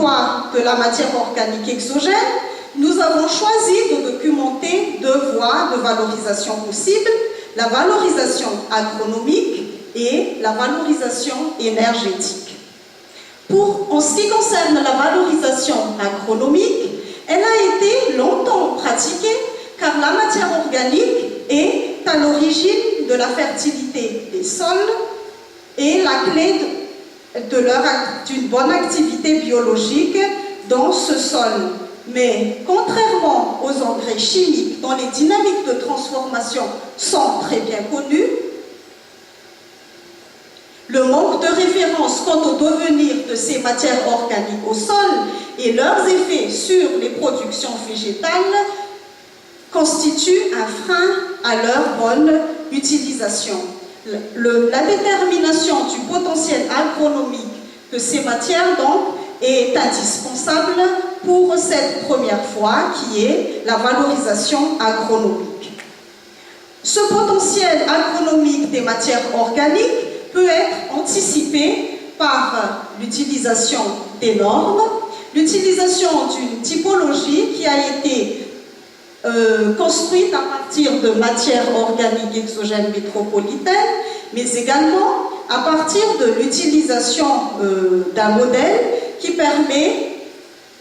l'emploi de la matière organique exogène, nous avons choisi de documenter deux voies de valorisation possibles, la valorisation agronomique et la valorisation énergétique. En ce qui concerne la valorisation agronomique, elle a été longtemps pratiquée car la matière organique est à l'origine de la fertilité des sols et la clé d'une bonne activité biologique dans ce sol. Mais contrairement aux engrais chimiques dont les dynamiques de transformation sont très bien connues, le manque de référence quant au devenir de ces matières organiques au sol et leurs effets sur les productions végétales constituent un frein à leur bonne utilisation. La détermination du potentiel agronomique de ces matières donc est indispensable pour cette première voie qui est la valorisation agronomique. Ce potentiel agronomique des matières organiques peut être anticipé par l'utilisation des normes, l'utilisation d'une typologie qui a été construite à partir de matières organiques exogènes métropolitaines, mais également à partir de l'utilisation d'un modèle qui permet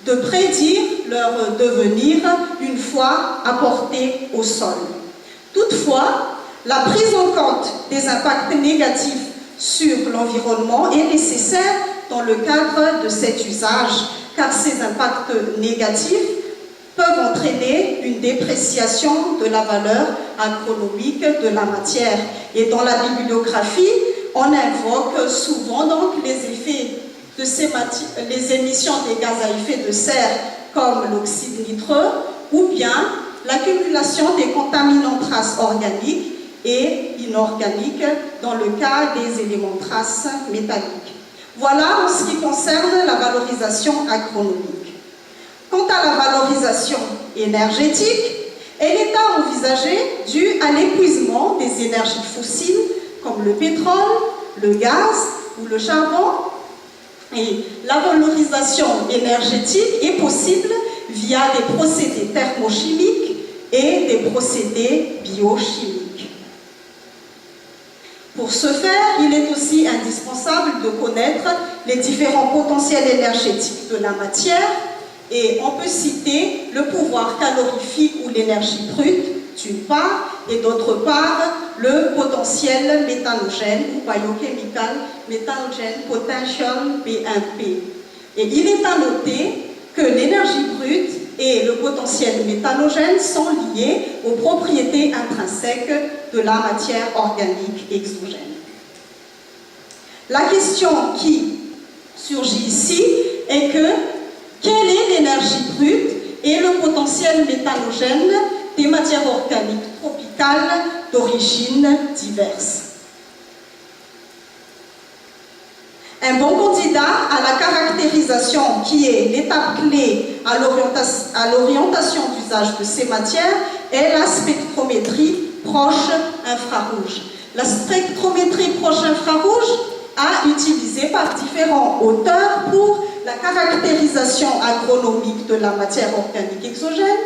de prédire leur devenir une fois apportés au sol. Toutefois, la prise en compte des impacts négatifs sur l'environnement est nécessaire dans le cadre de cet usage, car ces impacts négatifs peuvent entraîner une dépréciation de la valeur agronomique de la matière. Et dans la bibliographie, on invoque souvent donc les effets de les émissions des gaz à effet de serre comme l'oxyde nitreux ou bien l'accumulation des contaminants traces organiques et inorganiques dans le cas des éléments traces métalliques. Voilà en ce qui concerne la valorisation agronomique. Quant à la valorisation énergétique, elle est à envisager due à l'épuisement des énergies fossiles comme le pétrole, le gaz ou le charbon. Et la valorisation énergétique est possible via des procédés thermochimiques et des procédés biochimiques. Pour ce faire, il est aussi indispensable de connaître les différents potentiels énergétiques de la matière et on peut citer le pouvoir calorifique ou l'énergie brute d'une part et d'autre part le potentiel méthanogène ou biochemical methanogène potential BMP. Et il est à noter que l'énergie brute et le potentiel méthanogène sont liés aux propriétés intrinsèques de la matière organique exogène. La question qui surgit ici est que quelle est l'énergie brute et le potentiel méthanogène des matières organiques tropicales d'origine diverse? Un bon candidat à la caractérisation qui est l'étape clé à l'orientation d'usage de ces matières est la spectrométrie proche infrarouge. La spectrométrie proche infrarouge a utilisé par différents auteurs pour la caractérisation agronomique de la matière organique exogène,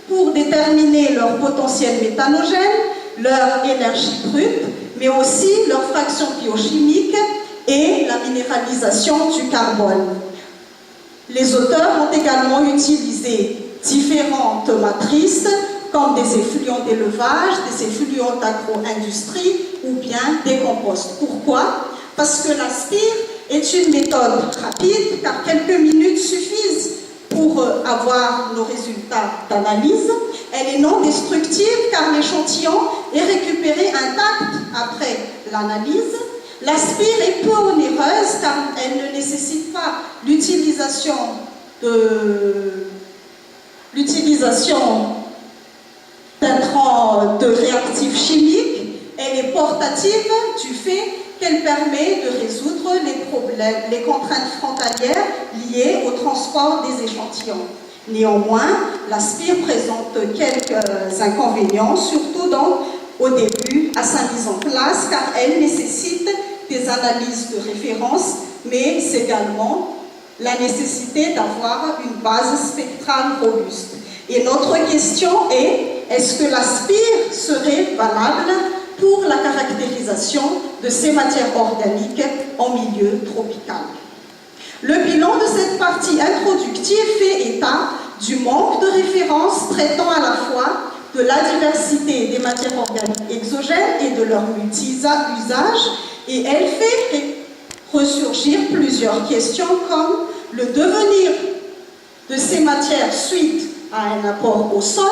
pour déterminer leur potentiel méthanogène, leur énergie brute, mais aussi leur fraction biochimique et la minéralisation du carbone. Les auteurs ont également utilisé différentes matrices comme des effluents d'élevage, des effluents d'agro-industrie ou bien des composts. Pourquoi? Parce que la SPIR est une méthode rapide, car quelques minutes suffisent pour avoir nos résultats d'analyse. Elle est non destructive, car l'échantillon est récupéré intact après l'analyse. La SPIR est peu onéreuse, car elle ne nécessite pas l'utilisation d'intrants de réactifs chimiques. Elle est portative du fait qu'elle permet de résoudre les contraintes frontalières liées au transport des échantillons. Néanmoins, la SPIR présente quelques inconvénients, surtout donc au début à sa mise en place, car elle nécessite des analyses de référence, mais également la nécessité d'avoir une base spectrale robuste. Et notre question est, est-ce que la spire serait valable pour la caractérisation de ces matières organiques en milieu tropical? Le bilan de cette partie introductive fait état du manque de références traitant à la fois de la diversité des matières organiques exogènes et de leur multi-usage, et elle fait ressurgir plusieurs questions comme le devenir de ces matières suite à un apport au sol,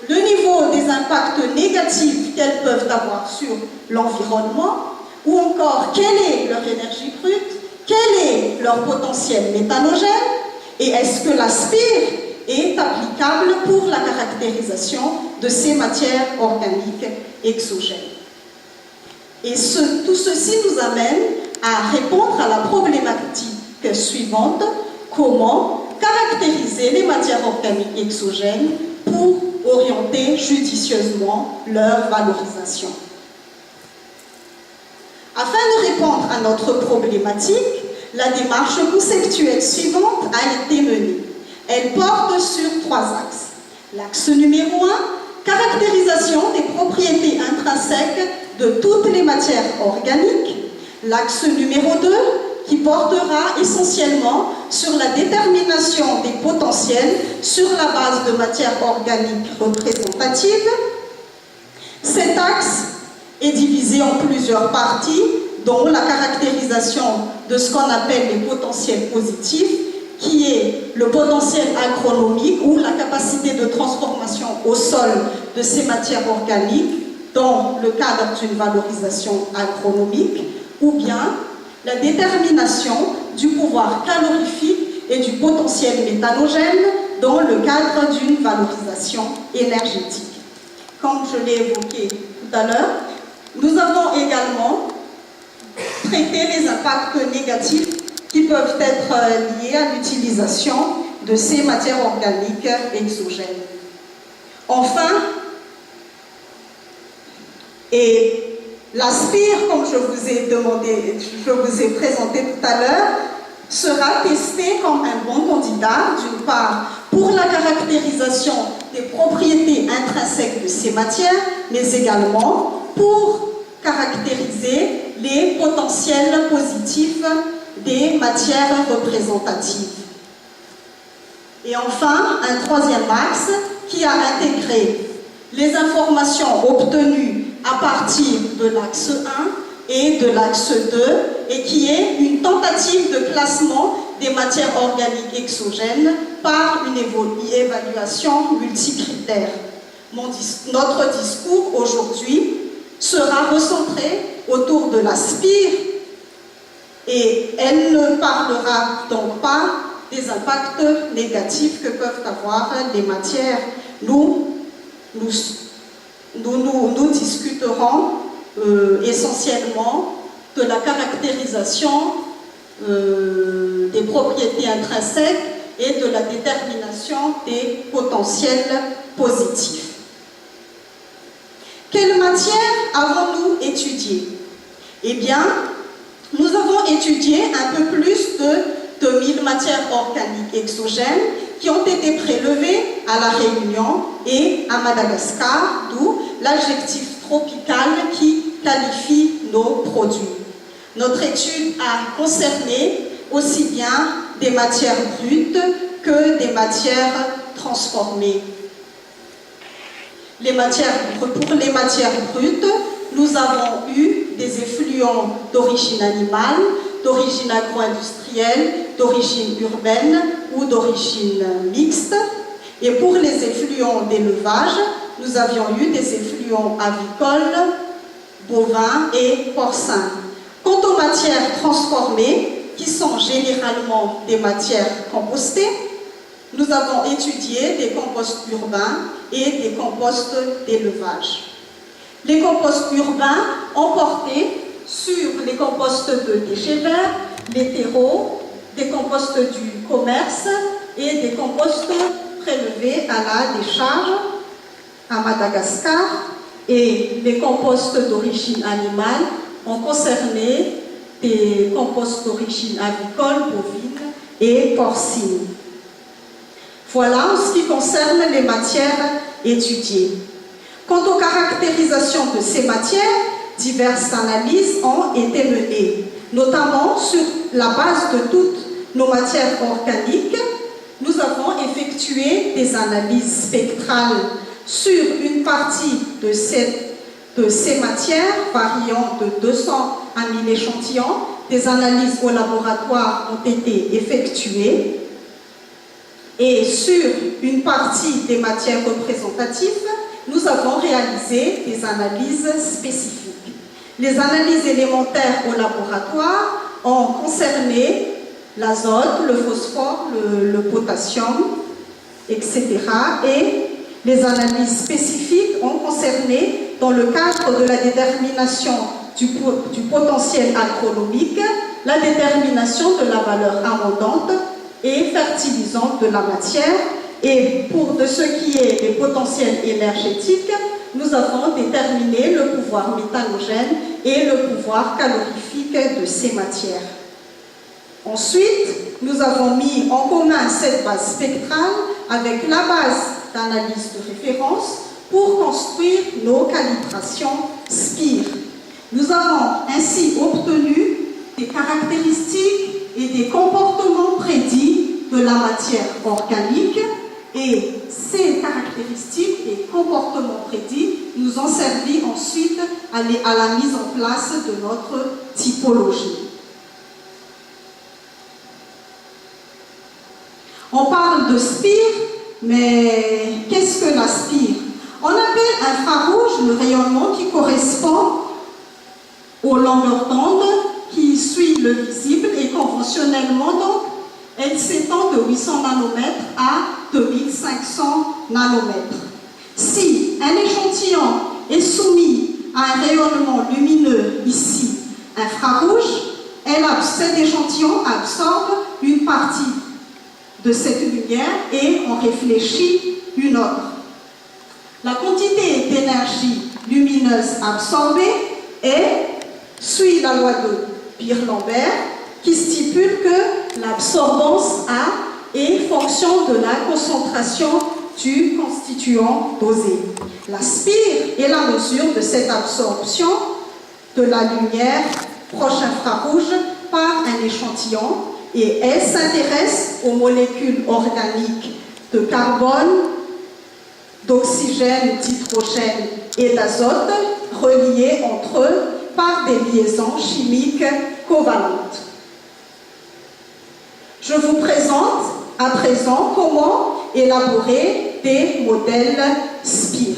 le niveau des impacts négatifs qu'elles peuvent avoir sur l'environnement, ou encore quelle est leur énergie brute, quel est leur potentiel méthanogène, et est-ce que la spire est applicable pour la caractérisation de ces matières organiques exogènes. Et tout ceci nous amène à répondre à la problématique suivante: comment caractériser les matières organiques exogènes pour orienter judicieusement leur valorisation. Afin de répondre à notre problématique, la démarche conceptuelle suivante a été menée. Elle porte sur 3 axes. L'axe numéro 1, caractérisation des propriétés intrinsèques de toutes les matières organiques. L'axe numéro 2, qui portera essentiellement sur la détermination des potentiels sur la base de matières organiques représentatives. Cet axe est divisé en plusieurs parties, dont la caractérisation de ce qu'on appelle les potentiels positifs, qui est le potentiel agronomique ou la capacité de transformation au sol de ces matières organiques dans le cadre d'une valorisation agronomique, ou bien la détermination du pouvoir calorifique et du potentiel méthanogène dans le cadre d'une valorisation énergétique. Comme je l'ai évoqué tout à l'heure, nous avons également traité les impacts négatifs qui peuvent être liés à l'utilisation de ces matières organiques exogènes. Enfin, et la spire, comme je vous ai présenté tout à l'heure, sera testée comme un bon candidat, d'une part, pour la caractérisation des propriétés intrinsèques de ces matières, mais également pour caractériser les potentiels positifs des matières représentatives. Et enfin, un troisième axe qui a intégré les informations obtenues à partir de l'axe 1 et de l'axe 2 et qui est une tentative de classement des matières organiques exogènes par une évaluation multicritère. Notre discours aujourd'hui sera recentré autour de la spire et elle ne parlera donc pas des impacts négatifs que peuvent avoir les matières. Nous discuterons essentiellement de la caractérisation des propriétés intrinsèques et de la détermination des potentiels positifs. Quelles matières avons-nous étudiées? Eh bien, nous avons étudié un peu plus de 2000 matières organiques exogènes qui ont été prélevées à La Réunion et à Madagascar, d'où l'adjectif tropical qui qualifie nos produits. Notre étude a concerné aussi bien des matières brutes que des matières transformées. Pour les matières brutes, nous avons eu des effluents d'origine animale, d'origine agro-industrielle, d'origine urbaine ou d'origine mixte. Et pour les effluents d'élevage, nous avions eu des effluents avicoles, bovins et porcins. Quant aux matières transformées, qui sont généralement des matières compostées, nous avons étudié des composts urbains et des composts d'élevage. Les composts urbains ont porté sur les composts de déchets verts, les terreaux, des composts du commerce et des composts prélevés à la décharge à Madagascar. Et les composts d'origine animale ont concerné des composts d'origine avicole, bovine et porcine. Voilà en ce qui concerne les matières étudiées. Quant aux caractérisations de ces matières, diverses analyses ont été menées, notamment sur la base de toutes nos matières organiques. Nous avons effectué des analyses spectrales sur une partie de ces matières, variant de 200 à 1000 échantillons. Des analyses au laboratoire ont été effectuées. Et sur une partie des matières représentatives, nous avons réalisé des analyses spécifiques. Les analyses élémentaires au laboratoire ont concerné l'azote, le phosphore, le potassium, etc. Et les analyses spécifiques ont concerné, dans le cadre de la détermination du potentiel agronomique, la détermination de la valeur abondante et fertilisante de la matière. Et pour de ce qui est des potentiels énergétiques, nous avons déterminé le pouvoir méthanogène et le pouvoir calorifique de ces matières. Ensuite, nous avons mis en commun cette base spectrale avec la base d'analyse de référence pour construire nos calibrations SPIR. Nous avons ainsi obtenu des caractéristiques et des comportements prédits de la matière organique, et ces caractéristiques et comportements prédits nous ont servi ensuite à la mise en place de notre typologie. On parle de SPIR, mais qu'est-ce que la SPIR? On appelle infrarouge le rayonnement qui correspond aux longueurs d'onde qui suit le visible, et conventionnellement donc, elle s'étend de 800 nanomètres à 2500 nanomètres. Si un échantillon est soumis à un rayonnement lumineux, ici infrarouge, cet échantillon absorbe une partie de cette lumière et en réfléchit une autre. La quantité d'énergie lumineuse absorbée suit la loi de Beer-Lambert qui stipule que l'absorbance A est fonction de la concentration du constituant dosé. La SPIR est la mesure de cette absorption de la lumière proche infrarouge par un échantillon, et elle s'intéresse aux molécules organiques de carbone, d'oxygène, d'hydrogène et d'azote reliées entre eux par des liaisons chimiques covalentes. Je vous présente à présent comment élaborer des modèles SPIR.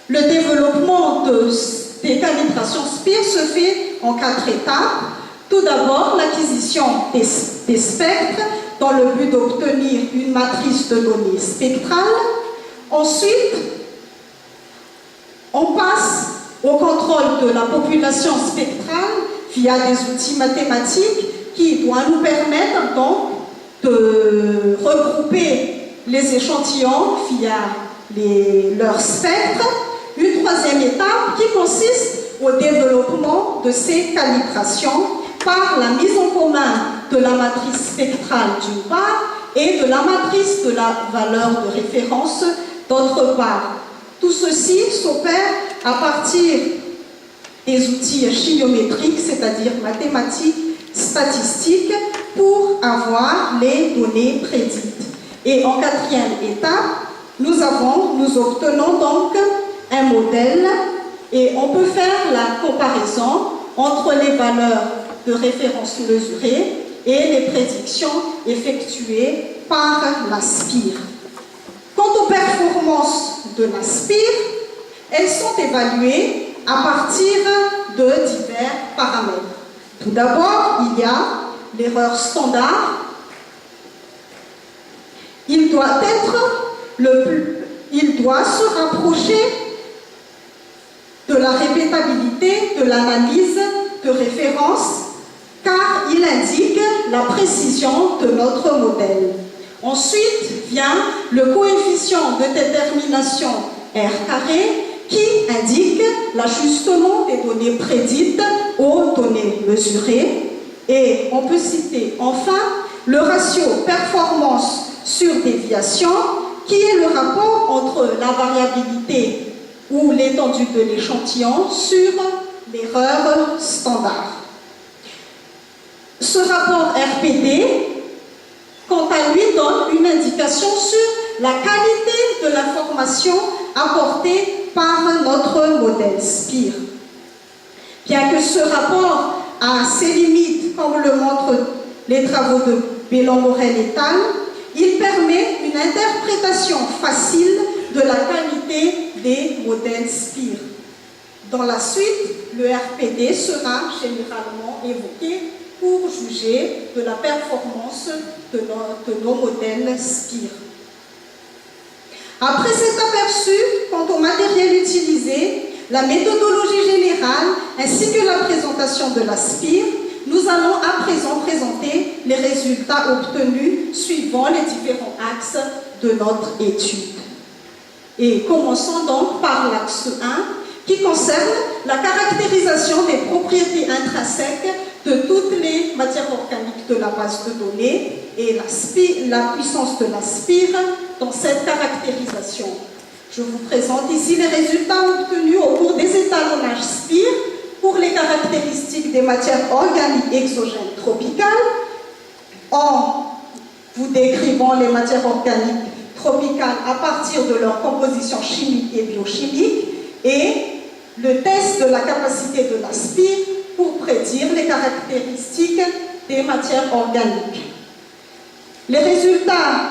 Le développement des calibrations SPIR se fait en 4 étapes. Tout d'abord, l'acquisition des spectres dans le but d'obtenir une matrice de données spectrales. Ensuite, on passe au contrôle de la population spectrale via des outils mathématiques qui doivent nous permettre donc de regrouper les échantillons via leurs spectres. Une troisième étape qui consiste au développement de ces calibrations par la mise en commun de la matrice spectrale d'une part et de la matrice de la valeur de référence d'autre part. Tout ceci s'opère à partir des outils chimiométriques, c'est-à-dire mathématiques, statistiques, pour avoir les données prédites. Et en 4e étape, nous obtenons donc un modèle, et on peut faire la comparaison entre les valeurs de référence mesurées et les prédictions effectuées par la SPIR. Quant aux performances de la SPIR, elles sont évaluées à partir de divers paramètres. Tout d'abord, il y a l'erreur standard. Il doit se rapprocher de la répétabilité de l'analyse de référence, car il indique la précision de notre modèle. Ensuite vient le coefficient de détermination R carré qui indique l'ajustement des données prédites aux données mesurées. Et on peut citer enfin le ratio performance sur déviation, qui est le rapport entre la variabilité ou l'étendue de l'échantillon sur l'erreur standard. Ce rapport RPD, quant à lui, donne une indication sur la qualité de l'information apportée par notre modèle SPIR. Bien que ce rapport a ses limites, comme le montrent les travaux de Bellon-Morel et al., il permet une interprétation facile de la qualité des modèles SPIR. Dans la suite, le RPD sera généralement évoqué pour juger de la performance de nos modèles SPIR. Après cet aperçu quant au matériel utilisé, la méthodologie générale ainsi que la présentation de la SPIR, nous allons à présent présenter les résultats obtenus suivant les différents axes de notre étude. Et commençons donc par l'axe 1 qui concerne la caractérisation des propriétés intrinsèques de toutes les matières organiques de la base de données et la puissance de la SPIR dans cette caractérisation. Je vous présente ici les résultats obtenus au cours des étalonnages SPIR pour les caractéristiques des matières organiques exogènes tropicales, en vous décrivant les matières organiques tropicales à partir de leur composition chimique et biochimique, et le test de la capacité de la SPIR pour prédire les caractéristiques des matières organiques. Les résultats,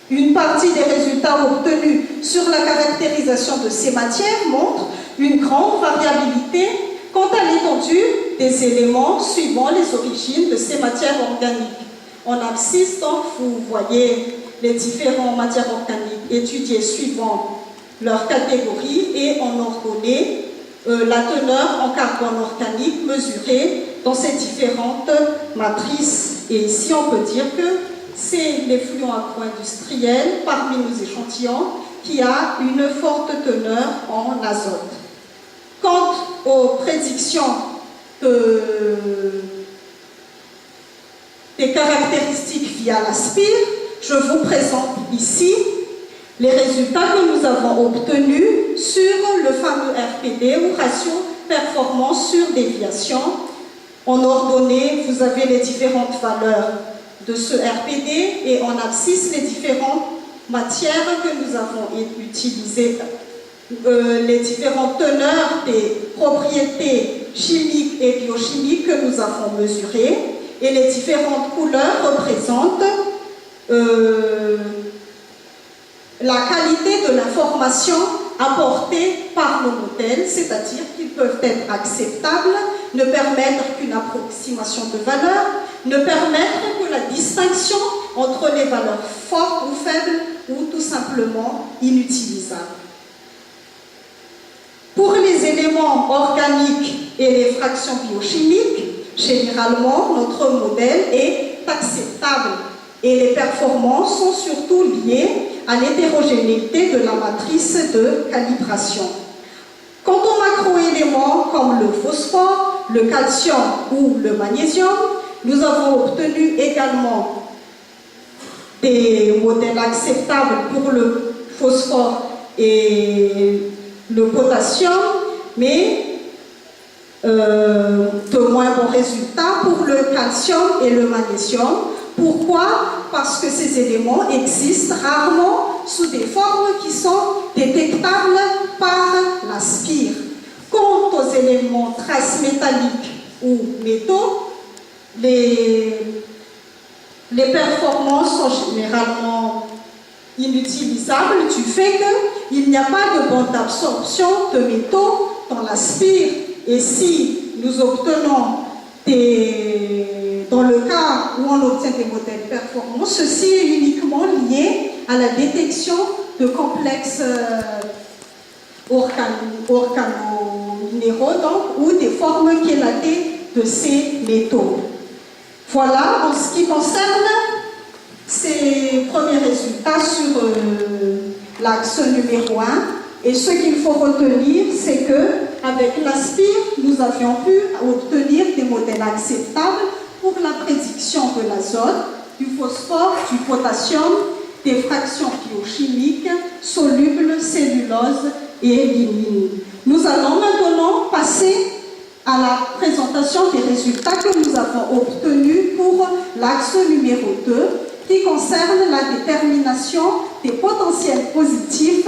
une partie des résultats obtenus sur la caractérisation de ces matières montrent une grande variabilité quant à l'étendue des éléments suivant les origines de ces matières organiques. En abscisse, donc, vous voyez les différentes matières organiques étudiées suivant leur catégorie et en ordonnée la teneur en carbone organique mesurée dans ces différentes matrices. Et ici, on peut dire que c'est l'effluent agro-industriel parmi nos échantillons qui a une forte teneur en azote. Quant aux prédictions des caractéristiques via la SPIR, je vous présente ici les résultats que nous avons obtenus sur le fameux RPD ou ratio performance sur déviation. En ordonnée, vous avez les différentes valeurs de ce RPD et en abscisse les différentes matières que nous avons utilisées, les différentes teneurs des propriétés chimiques et biochimiques que nous avons mesurées, et les différentes couleurs représentent la qualité de l'information apportée par nos modèles, c'est-à-dire qu'ils peuvent être acceptables, ne permettre qu'une approximation de valeurs, ne permettre que la distinction entre les valeurs fortes ou faibles ou tout simplement inutilisables. Pour les éléments organiques et les fractions biochimiques, généralement, notre modèle est acceptable et les performances sont surtout liées à l'hétérogénéité de la matrice de calibration. Quant aux macroéléments comme le phosphore, le calcium ou le magnésium, nous avons obtenu également des modèles acceptables pour le phosphore et le potassium, mais de moins bons résultats pour le calcium et le magnésium. Pourquoi? Parce que ces éléments existent rarement sous des formes qui sont détectables par la SPIR. Quant aux éléments traces métalliques ou métaux, les performances sont généralement inutilisables du fait qu'il n'y a pas de bande d'absorption de métaux dans la SPIR. Et si nous obtenons dans le cas où on obtient des modèles performants, ceci est uniquement lié à la détection de complexes organominéraux ou des formes chélatées de ces métaux. Voilà en ce qui concerne ces premiers résultats sur l'axe numéro 1. Et ce qu'il faut retenir, c'est qu'avec la SPIR, nous avions pu obtenir des modèles acceptables pour la prédiction de l'azote, du phosphore, du potassium, des fractions biochimiques, solubles, cellulose et lignine. Nous allons maintenant passer à la présentation des résultats que nous avons obtenus pour l'axe numéro 2, qui concerne la détermination des potentiels positifs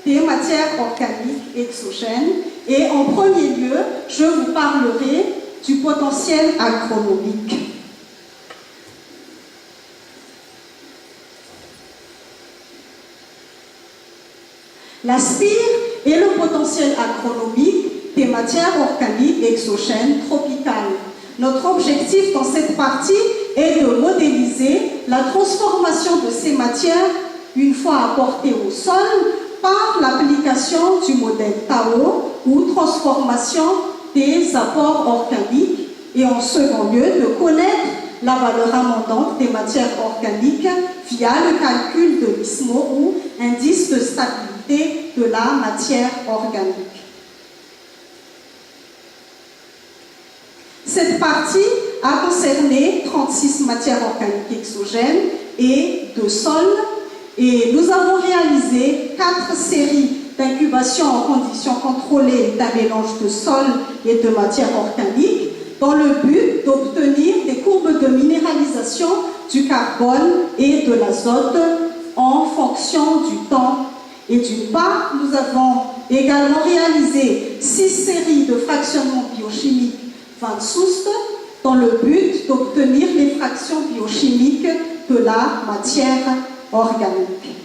des matières organiques exogènes. Et en premier lieu, je vous parlerai du potentiel agronomique. La SPIR est le potentiel agronomique des matières organiques exogènes tropicales. Notre objectif dans cette partie est de modéliser la transformation de ces matières une fois apportées au sol par l'application du modèle Tao ou transformation des apports organiques et en second lieu de connaître la valeur abondante des matières organiques via le calcul de l'ISMO ou indice de stabilité de la matière organique. Cette partie a concerné 36 matières organiques exogènes et 2 sols, et nous avons réalisé 4 séries d'incubation en conditions contrôlées d'un mélange de sol et de matières organiques dans le but d'obtenir des courbes de minéralisation du carbone et de l'azote en fonction du temps. Et d'une part, nous avons également réalisé 6 séries de fractionnement biochimique Van Soest dans le but d'obtenir les fractions biochimiques de la matière organique.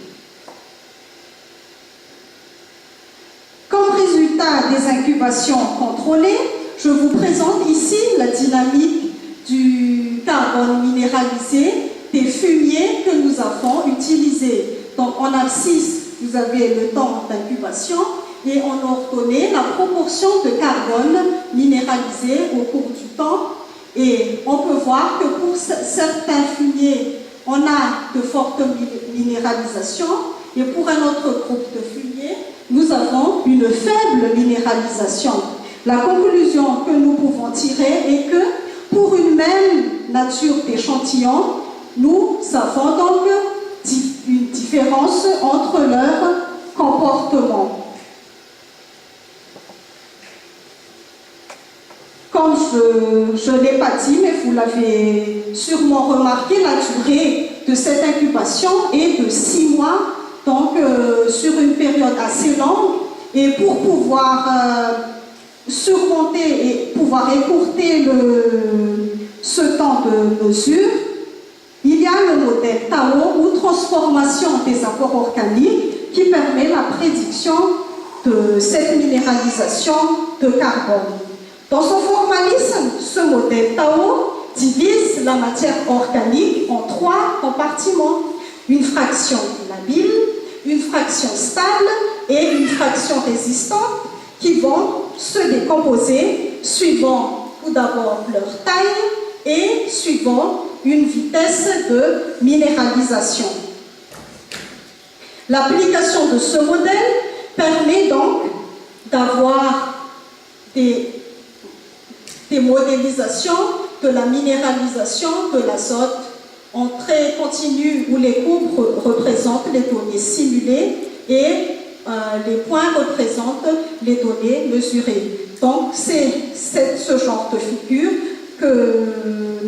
Comme résultat des incubations contrôlées, je vous présente ici la dynamique du carbone minéralisé des fumiers que nous avons utilisés. Donc en abscisse, vous avez le temps d'incubation et en ordonnée, la proportion de carbone minéralisé au cours du temps. Et on peut voir que pour certains fumiers, on a de fortes minéralisations et pour un autre groupe de fumiers, nous avons une faible minéralisation. La conclusion que nous pouvons tirer est que pour une même nature d'échantillon, nous avons donc une différence entre leurs comportements. Comme je ne l'ai pas dit, mais vous l'avez sûrement remarqué, la durée de cette incubation est de 6 mois, donc sur une période assez longue. Et pour pouvoir surmonter et pouvoir écourter ce temps de mesure, il y a le modèle Tao ou transformation des apports organiques qui permet la prédiction de cette minéralisation de carbone. Dans son formalisme, ce modèle Tao divise la matière organique en 3 compartiments. Une fraction labile, une fraction stable et une fraction résistante qui vont se décomposer suivant tout d'abord leur taille et suivant une vitesse de minéralisation. L'application de ce modèle permet donc d'avoir des modélisations de la minéralisation de l'azote en trait continu où les courbes représentent les données simulées et les points représentent les données mesurées. Donc c'est ce genre de figure que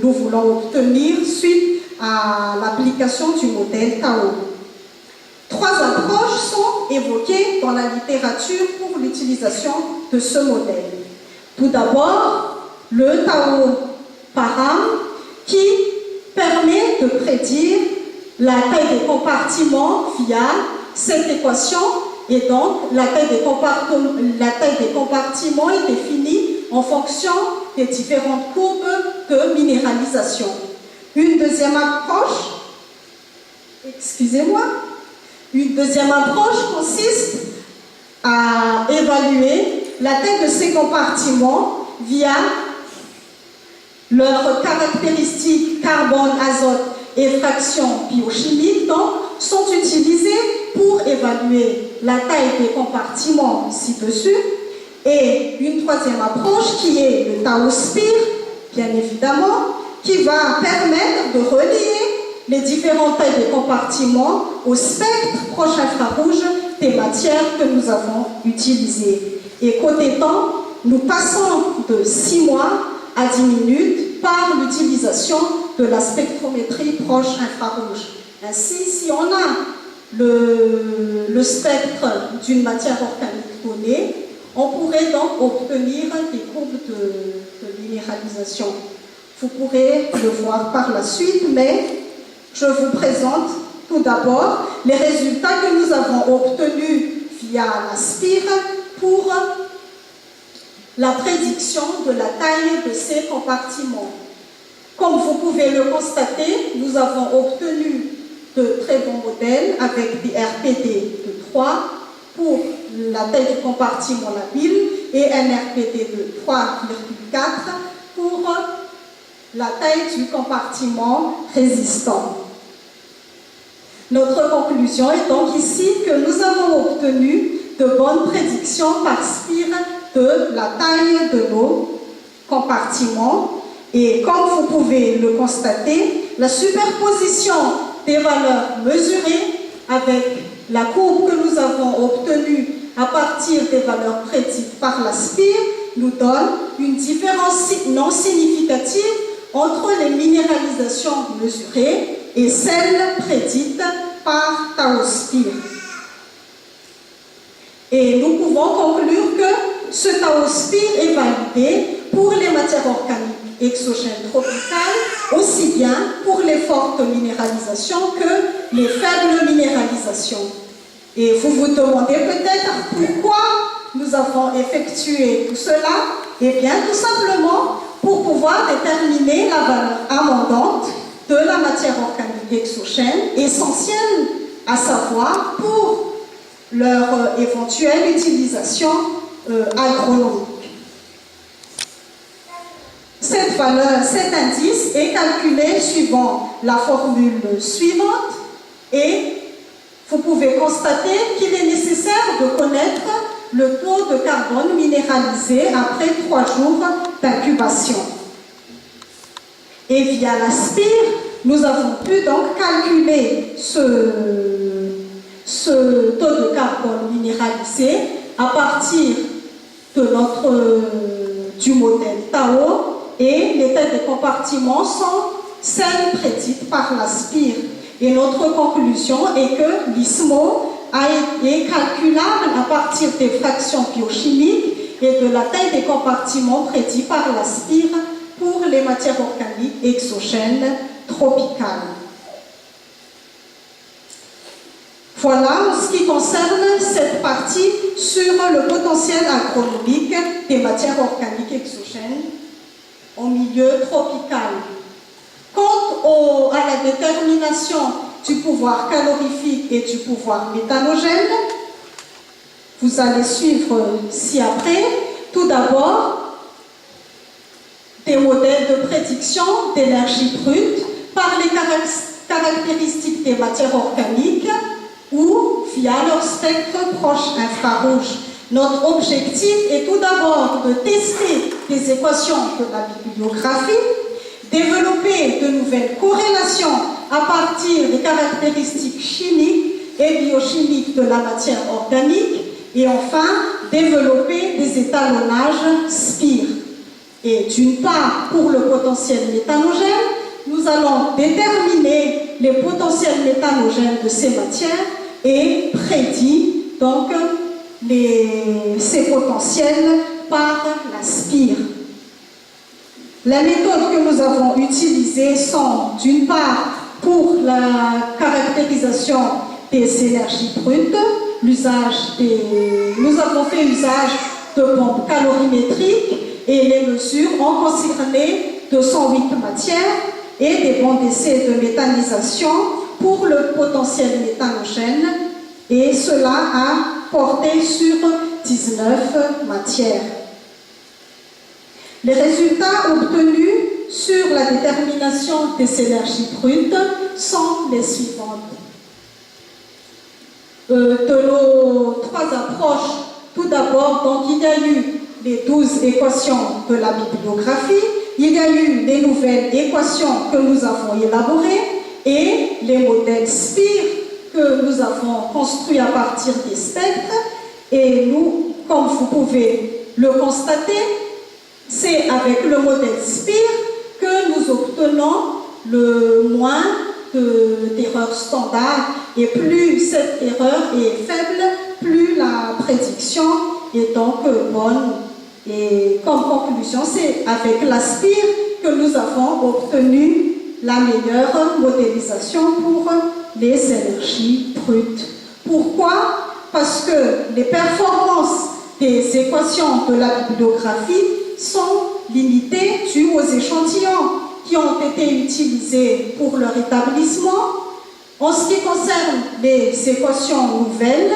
nous voulons obtenir suite à l'application du modèle Tao. 3 approches sont évoquées dans la littérature pour l'utilisation de ce modèle. Tout d'abord, le Tao Param qui permet de prédire la taille des compartiments via cette équation et donc la taille des compartiments est définie en fonction des différentes courbes de minéralisation. Une deuxième approche consiste à évaluer la taille de ces compartiments via leurs caractéristiques carbone, azote et fractions biochimiques donc, sont utilisées pour évaluer la taille des compartiments ci-dessus. Et une troisième approche qui est le Tao Spire, bien évidemment, qui va permettre de relier les différentes tailles des compartiments au spectre proche infrarouge des matières que nous avons utilisées. Et côté temps, nous passons de 6 mois à 10 minutes par l'utilisation de la spectrométrie proche infrarouge. Ainsi, si on a le spectre d'une matière organique donnée, on pourrait donc obtenir des courbes de minéralisation. Vous pourrez le voir par la suite, mais je vous présente tout d'abord les résultats que nous avons obtenus via la SPIR pour la prédiction de la taille de ces compartiments. Comme vous pouvez le constater, nous avons obtenu de très bons modèles avec des RPD de 3 pour la taille du compartiment labile et un RPD de 3,4 pour la taille du compartiment résistant. Notre conclusion est donc ici que nous avons obtenu de bonnes prédictions par SPIR de la taille de nos compartiments. Et comme vous pouvez le constater, la superposition des valeurs mesurées avec la courbe que nous avons obtenue à partir des valeurs prédites par la SPIR nous donne une différence non significative entre les minéralisations mesurées et celles prédites par TAO-SPIR. Et nous pouvons conclure que ce TAO-SPIR est validé pour les matières organiques exogènes tropicales, aussi bien pour les fortes minéralisations que les faibles minéralisations. Et vous vous demandez peut-être pourquoi nous avons effectué tout cela. Eh bien, tout simplement pour pouvoir déterminer la valeur amendante de la matière organique exogène, essentielle à savoir pour leur éventuelle utilisation agronomique. Cette valeur, cet indice est calculé suivant la formule suivante et vous pouvez constater qu'il est nécessaire de connaître le taux de carbone minéralisé après 3 jours d'incubation. Et via la SPIR, nous avons pu donc calculer ce taux de carbone minéralisé à partir de du modèle TAO, et les têtes des compartiments sont celles prédites par la SPIR. Et notre conclusion est que l'ISMO est calculable à partir des fractions biochimiques et de la taille des compartiments prédits par la SPIR pour les matières organiques exogènes tropicales. Voilà en ce qui concerne cette partie sur le potentiel agronomique des matières organiques exogènes au milieu tropical. Quant à la détermination du pouvoir calorifique et du pouvoir méthanogène, vous allez suivre ci-après. Tout d'abord, des modèles de prédiction d'énergie brute par les caractéristiques des matières organiques ou via leur spectre proche infrarouge. Notre objectif est tout d'abord de tester les équations de la bibliographie, développer de nouvelles corrélations à partir des caractéristiques chimiques et biochimiques de la matière organique et enfin développer des étalonnages SPIR. Et d'une part, pour le potentiel méthanogène, nous allons déterminer les potentiels méthanogènes de ces matières et prédire donc ces potentiels par la SPIR. Les méthodes que nous avons utilisées sont d'une part pour la caractérisation des énergies brutes, nous avons fait usage de pompes calorimétriques et les mesures ont concerné 208 matières et des bons d'essai de méthanisation pour le potentiel méthanogène et cela a porté sur 19 matières. Les résultats obtenus sur la détermination des énergies brutes sont les suivantes. De nos 3 approches, tout d'abord, donc il y a eu les 12 équations de la bibliographie, il y a eu les nouvelles équations que nous avons élaborées et les modèles SPIR que nous avons construits à partir des spectres. Et nous, comme vous pouvez le constater, c'est avec le modèle SPIR que nous obtenons le moins d'erreurs standards. Et plus cette erreur est faible, plus la prédiction est donc bonne. Et comme conclusion, c'est avec la SPIR que nous avons obtenu la meilleure modélisation pour les énergies brutes. Pourquoi? Parce que les performances des équations de la bibliographie sont limitées dues aux échantillons qui ont été utilisés pour leur établissement. En ce qui concerne les équations nouvelles,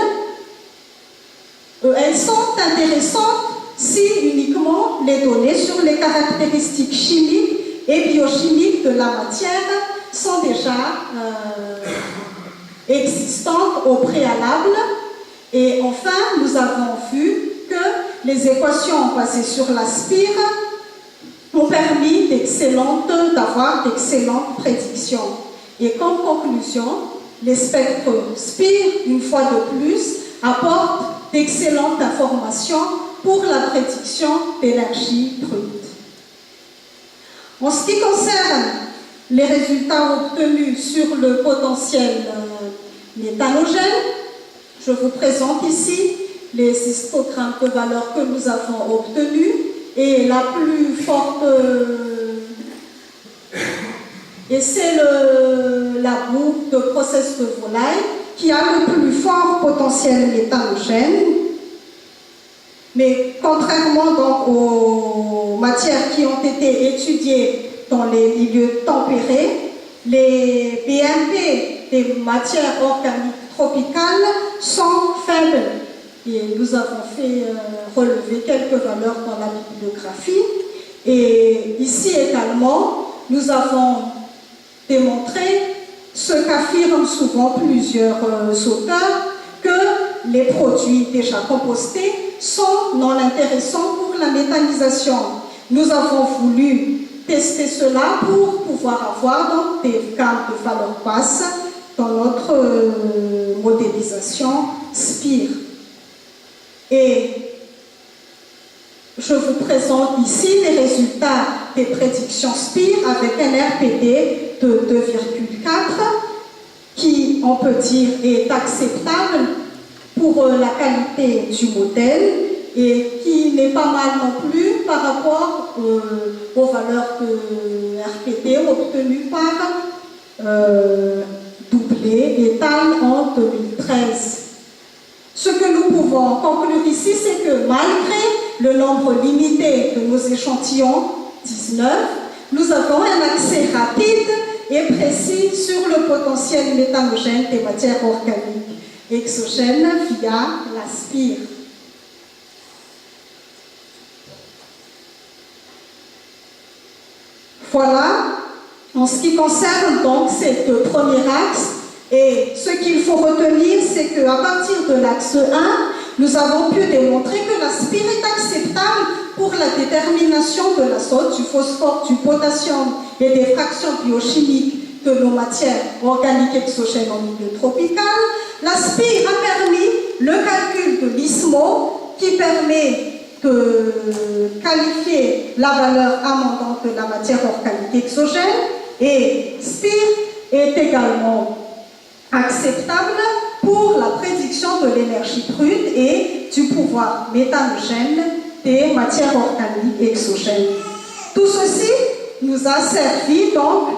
elles sont intéressantes si uniquement les données sur les caractéristiques chimiques et biochimiques de la matière sont déjà existantes au préalable. Et enfin, nous avons vu que les équations basées sur la SPIR ont permis d'avoir d'excellentes prédictions. Et comme conclusion, les spectres SPIR, une fois de plus, apportent d'excellentes informations pour la prédiction d'énergie brute. En ce qui concerne les résultats obtenus sur le potentiel méthanogène, je vous présente ici les histogrammes de valeurs que nous avons obtenus et la plus forte, et c'est la boucle de process de volaille qui a le plus fort potentiel méthanogène. Mais contrairement donc aux matières qui ont été étudiées dans les milieux tempérés, les BMP des matières organiques tropicales sont faibles. Et nous avons fait relever quelques valeurs dans la bibliographie. Et ici également, nous avons démontré ce qu'affirment souvent plusieurs auteurs, que les produits déjà compostés sont non intéressants pour la méthanisation. Nous avons voulu tester cela pour pouvoir avoir donc des gammes de valeurs basses dans notre modélisation SPIR. Et je vous présente ici les résultats des prédictions SPIR avec un RPD de 2,4 qui, on peut dire, est acceptable pour la qualité du modèle et qui n'est pas mal non plus par rapport aux valeurs de RPD obtenues par Doublé et Tal en 2013. Ce que nous pouvons conclure ici, c'est que malgré le nombre limité de nos échantillons, 19, nous avons un accès rapide et précis sur le potentiel méthanogène des matières organiques exogènes via la SPIR. Voilà, en ce qui concerne donc ces deux premiers axes. Et ce qu'il faut retenir, c'est qu'à partir de l'axe 1, nous avons pu démontrer que la SPIR est acceptable pour la détermination de l'azote, du phosphore, du potassium et des fractions biochimiques de nos matières organiques exogènes en milieu tropical. La SPIR a permis le calcul de l'ISMO qui permet de qualifier la valeur amendante de la matière organique exogène, et SPIR est également acceptable pour la prédiction de l'énergie brute et du pouvoir méthanogène des matières organiques exogènes. Tout ceci nous a servi, donc,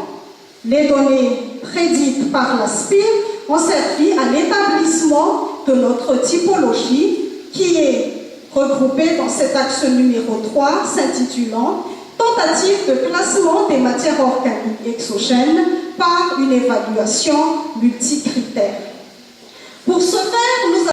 les données prédites par la SPIR ont servi à l'établissement de notre typologie qui est regroupée dans cet axe numéro 3 s'intitulant « Tentative de classement des matières organiques exogènes par une évaluation multicritère ». Pour ce faire, nous